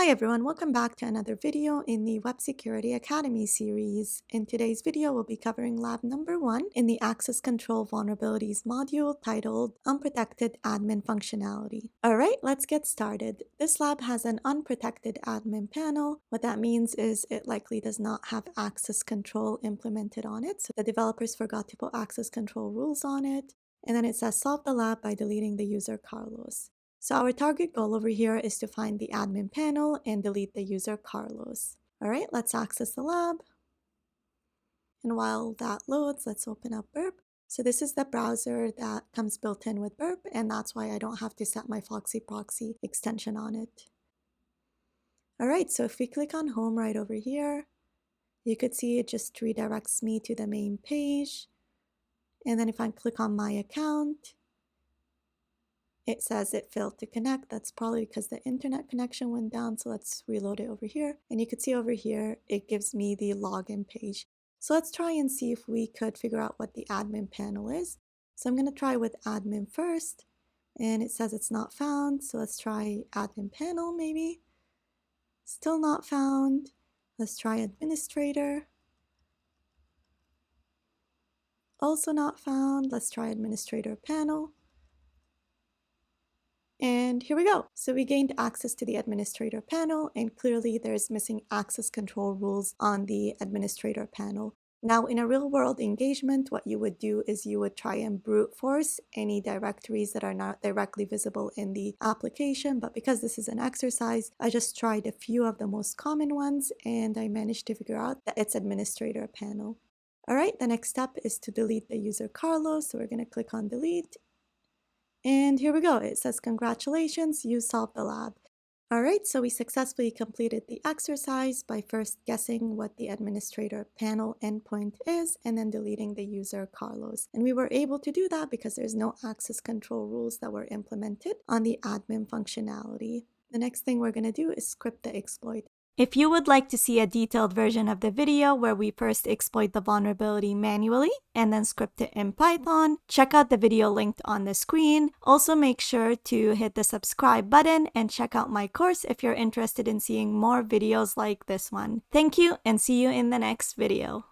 Hi everyone, welcome back to another video in the Web Security Academy series. In today's video, we'll be covering lab number 1 in the Access Control Vulnerabilities module titled Unprotected Admin Functionality. Alright, let's get started. This lab has an unprotected admin panel. What that means is it likely does not have access control implemented on it, so the developers forgot to put access control rules on it. And then it says solve the lab by deleting the user Carlos. So our target goal over here is to find the admin panel and delete the user Carlos. All right, let's access the lab. And while that loads, let's open up Burp. So this is the browser that comes built in with Burp, and that's why I don't have to set my Foxy Proxy extension on it. All right, so if we click on Home right over here, you could see it just redirects me to the main page. And then if I click on My Account, it says it failed to connect. That's probably because the internet connection went down. So let's reload it over here. And you can see over here, it gives me the login page. So let's try and see if we could figure out what the admin panel is. So I'm going to try with admin first. And it says it's not found. So let's try admin panel maybe. Still not found. Let's try administrator. Also not found. Let's try administrator panel. And here we go. So we gained access to the administrator panel, and clearly there's missing access control rules on the administrator panel. Now, in a real-world engagement, what you would do is you would try and brute force any directories that are not directly visible in the application, but because this is an exercise, I just tried a few of the most common ones, and I managed to figure out that it's administrator panel. All right, the next step is to delete the user Carlos, so we're going to click on delete. And here we go. It says, congratulations, you solved the lab. All right, so we successfully completed the exercise by first guessing what the administrator panel endpoint is and then deleting the user Carlos. And we were able to do that because there's no access control rules that were implemented on the admin functionality. The next thing we're going to do is script the exploit. If you would like to see a detailed version of the video where we first exploit the vulnerability manually and then script it in Python, check out the video linked on the screen. Also make sure to hit the subscribe button and check out my course if you're interested in seeing more videos like this one. Thank you and see you in the next video.